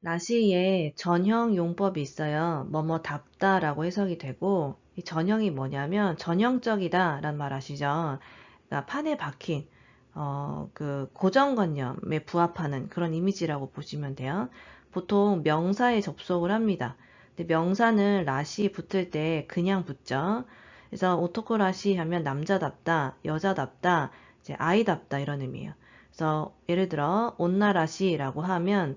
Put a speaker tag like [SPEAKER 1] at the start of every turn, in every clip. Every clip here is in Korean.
[SPEAKER 1] 라시에 전형 용법이 있어요. 뭐뭐답다라고 해석이 되고, 이 전형이 뭐냐면 전형적이다라는 말 아시죠? 그러니까 판에 박힌 그 고정관념에 부합하는 그런 이미지라고 보시면 돼요. 보통 명사에 접속을 합니다. 근데 명사는 라시 붙을 때 그냥 붙죠. 그래서 오토코 라시 하면 남자답다, 여자답다, 이제 아이답다 이런 의미예요. 그래서 예를 들어 온나 라시라고 하면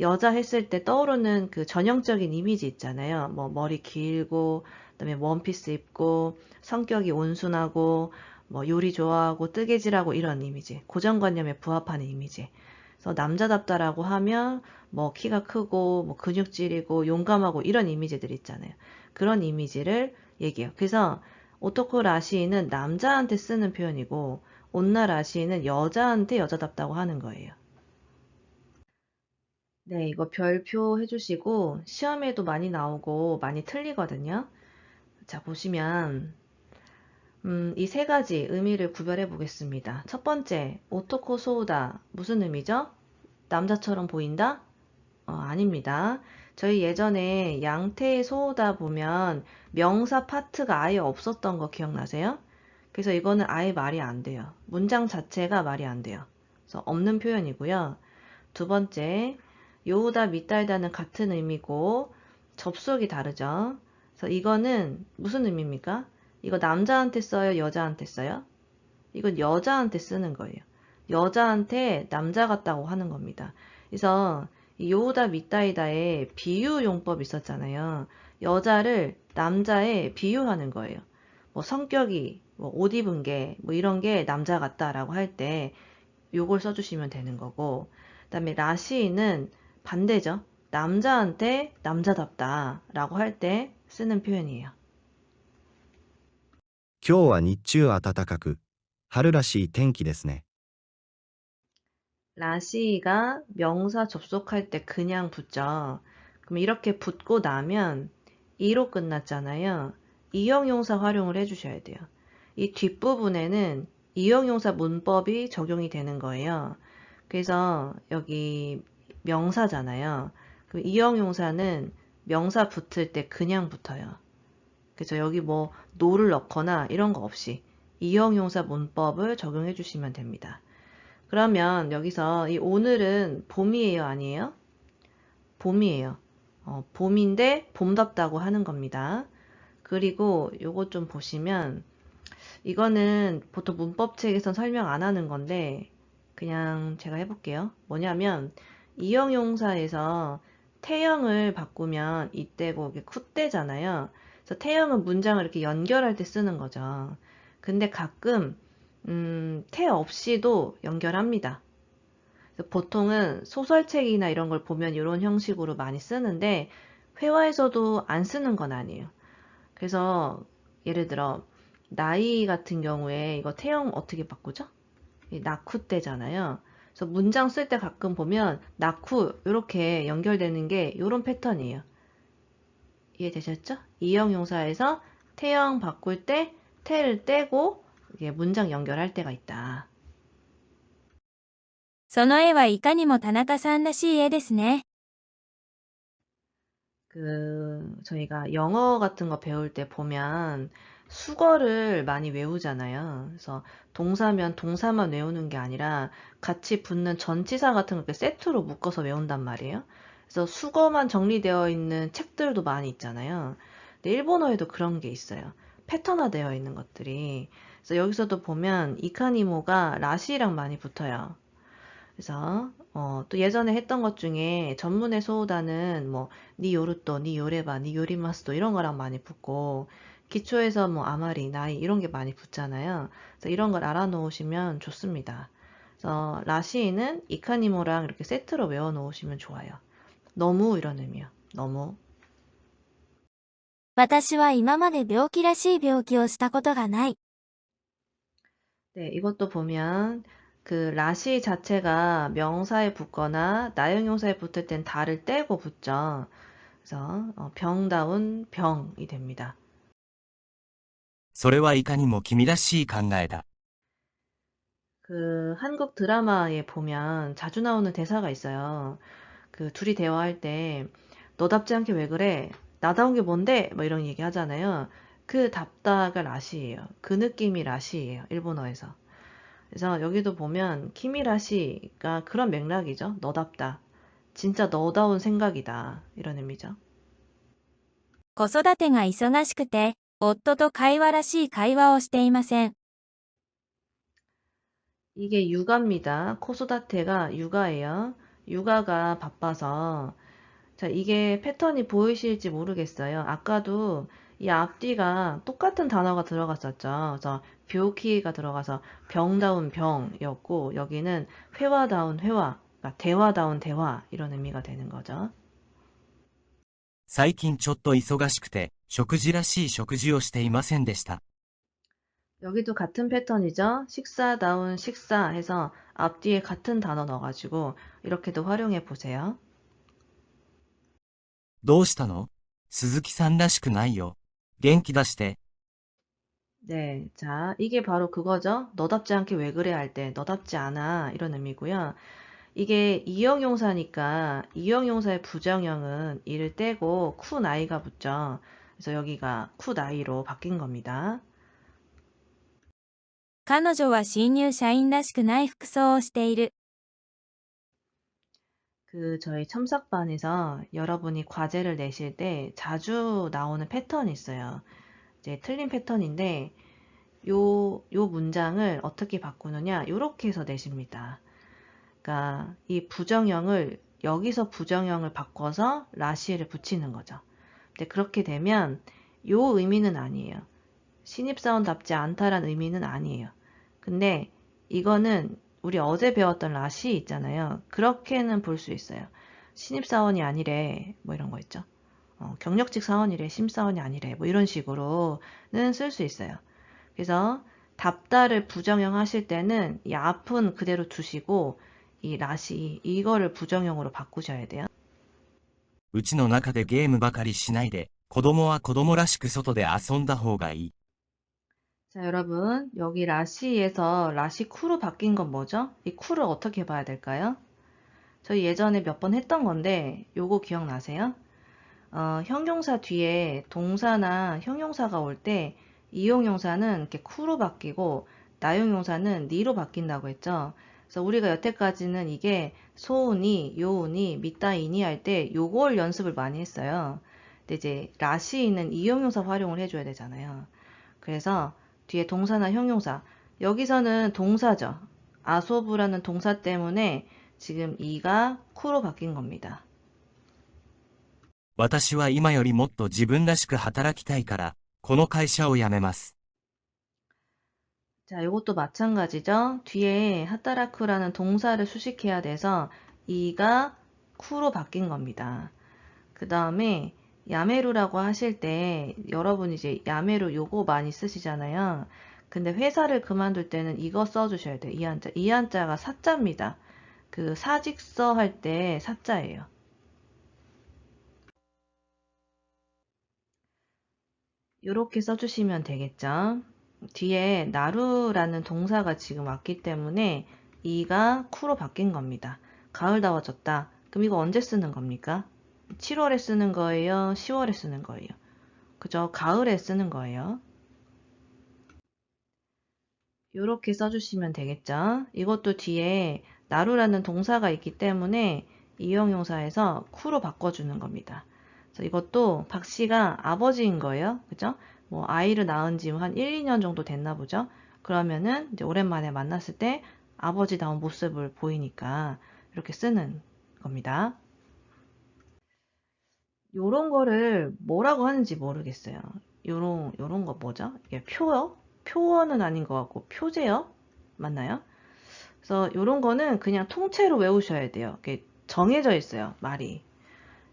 [SPEAKER 1] 여자 했을 때 떠오르는 그 전형적인 이미지 있잖아요. 뭐 머리 길고, 그다음에 원피스 입고, 성격이 온순하고, 뭐 요리 좋아하고, 뜨개질하고 이런 이미지. 고정관념에 부합하는 이미지. 그래서 남자답다라고 하면 뭐 키가 크고, 뭐 근육질이고, 용감하고 이런 이미지들 있잖아요. 그런 이미지를 얘기해요. 그래서 오토코 라시는 남자한테 쓰는 표현이고, 온나 라시는 여자한테 여자답다고 하는 거예요. 네, 이거 별표 해주시고 시험에도 많이 나오고 많이 틀리거든요. 자, 보시면 이 세 가지 의미를 구별해 보겠습니다. 첫 번째, 오토코 소우다. 무슨 의미죠? 남자처럼 보인다? 아닙니다. 저희 예전에 양태의 소우다 보면 명사 파트가 아예 없었던 거 기억나세요? 그래서 이거는 아예 말이 안 돼요. 문장 자체가 말이 안 돼요. 그래서 없는 표현이고요. 두 번째, 요우다 미달다는 같은 의미고 접속이 다르죠. 그래서 이거는 무슨 의미입니까? 이거 남자한테 써요, 여자한테 써요? 이건 여자한테 쓰는 거예요. 여자한테 남자 같다고 하는 겁니다. 그래서 이 요우다 미다이다에 비유 용법 있었잖아요. 여자를 남자에 비유하는 거예요. 뭐 성격이, 뭐 옷 입은 게, 뭐 이런 게 남자 같다라고 할 때 요걸 써주시면 되는 거고, 그다음에 라시는 반대죠. 남자한테 남자답다라고 할 때 쓰는 표현이에요.
[SPEAKER 2] 今日は日中暖かく、春らしい天気ですね。
[SPEAKER 1] 라시가 명사 접속할 때 그냥 붙죠. 그럼 이렇게 붙고 나면 이로 끝났잖아요. 이형용사 활용을 해주셔야 돼요. 이 뒷부분에는 이형용사 문법이 적용이 되는 거예요. 그래서 여기 명사잖아요. 그럼 이형용사는 명사 붙을 때 그냥 붙어요. 그래서 여기 뭐 no를 넣거나 이런 거 없이 이형용사 문법을 적용해 주시면 됩니다. 그러면 여기서 이 오늘은 봄이에요, 아니에요? 봄이에요. 봄인데 봄답다고 하는 겁니다. 그리고 요거 좀 보시면 이거는 보통 문법책에선 설명 안 하는 건데 그냥 제가 해볼게요. 뭐냐면 이형용사에서 태형을 바꾸면 이때고 이게 쿠때잖아요. 그래서 태형은 문장을 이렇게 연결할 때 쓰는 거죠. 근데 가끔 태 없이도 연결합니다. 보통은 소설책이나 이런 걸 보면 이런 형식으로 많이 쓰는데 회화에서도 안 쓰는 건 아니에요. 그래서 예를 들어 나이 같은 경우에 이거 태형 어떻게 바꾸죠? 나쿠 때잖아요. 그래서 문장 쓸 때 가끔 보면 나쿠 이렇게 연결되는 게 이런 패턴이에요. 이해되셨죠? 이형용사에서 태형 바꿀 때 태를 떼고 이게 문장 연결할 때가 있다.
[SPEAKER 3] その絵はいかにも田中さんらしい絵ですね。
[SPEAKER 1] 저희가 영어 같은 거 배울 때 보면 수거를 많이 외우잖아요. 그래서 동사면 동사만 외우는 게 아니라 같이 붙는 전치사 같은 거 이렇게 세트로 묶어서 외운단 말이에요. 그래서 수거만 정리되어 있는 책들도 많이 있잖아요. 근데 일본어에도 그런 게 있어요. 패턴화되어 있는 것들이. 그래서 여기서도 보면 이카니모가 라시랑 많이 붙어요. 그래서 또 예전에 했던 것 중에 전문의 소우다는 뭐 니 요르또, 니 요레바, 니 요리마스도 이런 거랑 많이 붙고 기초에서 뭐 아마리, 나이 이런 게 많이 붙잖아요. 그래서 이런 걸 알아놓으시면 좋습니다. 그래서 라시는 이카니모랑 이렇게 세트로 외워놓으시면 좋아요. 너무 이런 의미요. 너무.
[SPEAKER 3] 私は今まで病気らしい病気をしたことがない。
[SPEAKER 1] 네, 이것도 보면 그 라시 자체가 명사에 붙거나 나형용사에 붙을 땐 다를 떼고 붙죠. 그래서 병다운 병이 됩니다.
[SPEAKER 4] それはいかにも君らしい考えだ。
[SPEAKER 1] 그 한국 드라마에 보면 자주 나오는 대사가 있어요. 그 둘이 대화할 때 너답지 않게 왜 그래? 나다운 게 뭔데? 뭐 이런 얘기 하잖아요. 그 답다가 라시예요. 그 느낌이 라시예요. 일본어에서. 그래서 여기도 보면 키미라시가 그런 맥락이죠. 너답다. 진짜 너다운 생각이다. 이런 의미죠.
[SPEAKER 3] 子育てが忙しくて、夫と会話らしい会話をしていません。
[SPEAKER 1] 이게 육아입니다. 코소다테가 육아예요. 육아가 바빠서. 자, 이게 패턴이 보이실지 모르겠어요. 아까도 이 앞뒤가 똑같은 단어가 들어갔었죠. 그래서 뷰키가 들어가서 병다운 병이었고, 여기는 회화다운 회화, 그러니까 대화다운 대화, 이런 의미가 되는 거죠.
[SPEAKER 4] 最近ちょっと忙しくて、食事らしい食事をしていませんでした。
[SPEAKER 1] 여기도 같은 패턴이죠. 식사다운 식사 해서 앞뒤에 같은 단어 넣어가지고 이렇게도 활용해 보세요.
[SPEAKER 4] どうしたの？鈴木さんらしくないよ。元気出して。
[SPEAKER 1] 네, 자, 이게 바로 그거죠. 너답지 않게 왜 그래 할 때 너답지 않아 이런 의미고요. 이게 이형용사니까 이형용사의 부정형은 이를 떼고 쿠 나이가 붙죠. 그래서 여기가 쿠 나이로 바뀐 겁니다.
[SPEAKER 3] 彼女は新入社員らしくない服装をしている。
[SPEAKER 1] 그 저희 첨삭반에서 여러분이 과제를 내실 때 자주 나오는 패턴이 있어요. 이제 틀린 패턴인데 요 문장을 어떻게 바꾸느냐 요렇게 해서 내십니다. 그러니까 이 부정형을 여기서 부정형을 바꿔서 라시를 붙이는 거죠. 근데 그렇게 되면 요 의미는 아니에요. 신입사원답지 않다란 의미는 아니에요. 근데 이거는 우리 어제 배웠던 라시 있잖아요. 그렇게는 볼 수 있어요. 신입사원이 아니래 뭐 이런 거 있죠. 경력직 사원이래 심사원이 아니래 뭐 이런 식으로는 쓸 수 있어요. 그래서 답다를 부정형 하실 때는 이 앞은 그대로 두시고 이 라시 이거를 부정형으로 바꾸셔야 돼요.
[SPEAKER 4] うちの中でゲームばかりしないで、子供は子供らしく外で遊んだ方がいい。
[SPEAKER 1] 자, 여러분 여기 라시에서 라시쿠로 바뀐 건 뭐죠? 이 쿠를 어떻게 봐야 될까요? 저희 예전에 몇 번 했던 건데 요거 기억나세요? 형용사 뒤에 동사나 형용사가 올 때 이용용사는 이렇게 쿠로 바뀌고 나용용사는 니로 바뀐다고 했죠. 그래서 우리가 여태까지는 이게 소우니, 요우니, 미따이니 할 때 요걸 연습을 많이 했어요. 근데 이제 라시는 이용용사 활용을 해줘야 되잖아요. 그래서 뒤에 동사나 형용사 여기서는 동사죠. 아소부라는 동사 때문에 지금 이가 쿠로 바뀐 겁니다.
[SPEAKER 4] 私は今よりもっと自分らしく働きたいから、この会社を辞めます。
[SPEAKER 1] 자, 이것도 마찬가지죠. 뒤에 하타라쿠라는 동사를 수식해야 돼서 이가 쿠로 바뀐 겁니다. 그 다음에 야메루라고 하실 때 여러분 이제 야메루 요거 많이 쓰시잖아요. 근데 회사를 그만둘 때는 이거 써주셔야 돼요. 이 한자. 이 한자가 사자입니다. 그 사직서 할 때 사자예요. 이렇게 써주시면 되겠죠. 뒤에 나루라는 동사가 지금 왔기 때문에 이가 쿠로 바뀐 겁니다. 가을 더워졌다. 그럼 이거 언제 쓰는 겁니까? 7월에 쓰는 거예요? 10월에 쓰는 거예요? 그죠? 가을에 쓰는 거예요. 이렇게 써주시면 되겠죠? 이것도 뒤에 나루라는 동사가 있기 때문에 이형용사에서 쿠로 바꿔주는 겁니다. 그래서 이것도 박 씨가 아버지인 거예요. 그죠? 뭐 아이를 낳은 지 한 1, 2년 정도 됐나 보죠? 그러면은 이제 오랜만에 만났을 때 아버지다운 모습을 보이니까 이렇게 쓰는 겁니다. 요런 거를 뭐라고 하는지 모르겠어요. 요런 거 뭐죠? 이게 표어? 표어는 아닌 것 같고 표제어? 맞나요? 그래서 요런 거는 그냥 통째로 외우셔야 돼요. 이게 정해져 있어요. 말이.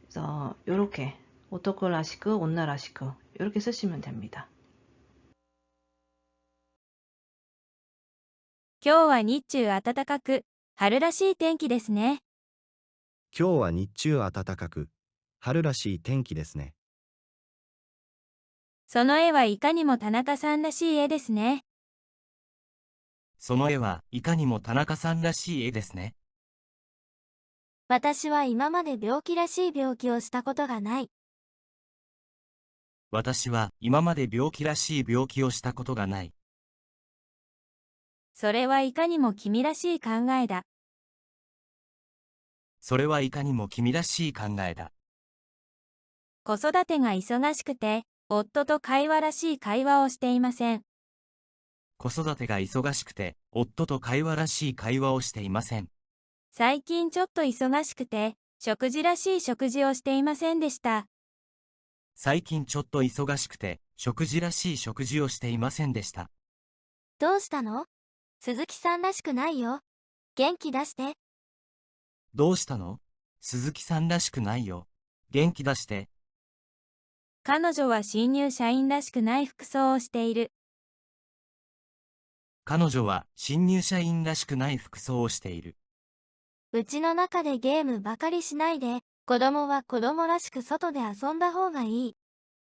[SPEAKER 1] 그래서 요렇게 오토코 라시크, 온나 라시크 요렇게 쓰시면 됩니다.
[SPEAKER 3] 今日は日中暖かく、春らしい天気ですね。
[SPEAKER 2] 今日は日中暖かく、春らしい天気ですね。
[SPEAKER 3] その絵はいかにも田中さんらしい絵ですね。
[SPEAKER 4] その絵はいかにも田中さんらしい絵ですね。
[SPEAKER 3] 私は今まで病気らしい病気をしたことがない。
[SPEAKER 4] 私は今まで病気らしい病気をしたことがない。
[SPEAKER 3] それはいかにも君らしい考えだ。
[SPEAKER 4] それはいかにも君らしい考えだ。
[SPEAKER 3] 子育てが忙しくて、夫と会話らしい会話をしていません。
[SPEAKER 4] 子育てが忙しくて、夫と会話らしい会話をしていません。
[SPEAKER 3] 最近ちょっと忙しくて、食事らしい食事をしていませんでした。
[SPEAKER 4] 最近ちょっと忙しくて、食事らしい食事をしていませんでした。
[SPEAKER 3] どうしたの？鈴木さんらしくないよ。元気出して。
[SPEAKER 4] どうしたの？鈴木さんらしくないよ。元気出して。
[SPEAKER 3] 彼女は新入社員らしくない服装をしている。
[SPEAKER 4] 彼女は新入社員らしくない服装をしている。
[SPEAKER 3] うちの中でゲームばかりしないで、子供は子供らしく外で遊んだ方がいい。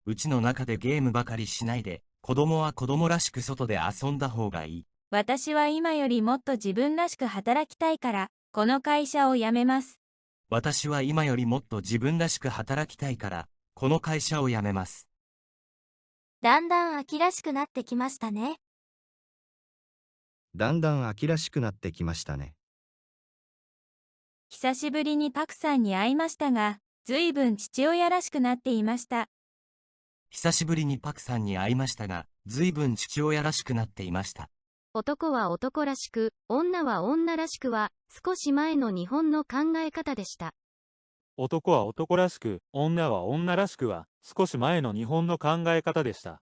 [SPEAKER 4] うちの中でゲームばかりしないで、子供は子供らしく外で遊んだ方がいい。
[SPEAKER 3] 私は今よりもっと自分らしく働きたいから、この会社を辞めます。
[SPEAKER 4] 私は今よりもっと自分らしく働きたいから、この会社を辞めます。
[SPEAKER 3] だんだん秋らしくなってきましたね。
[SPEAKER 2] だんだん秋らしくなってきましたね。
[SPEAKER 3] 久しぶりにパクさんに会いましたが、ずいぶん父親らしくなっていました。
[SPEAKER 4] 久しぶりにパクさんに会いましたが、ずいぶん父親らしくなっていました。
[SPEAKER 5] 男は男らしく、女は女らしくは、少し前の日本の考え方でした。
[SPEAKER 6] 男は男らしく、女は女らしくは、少し前の日本の考え方でした。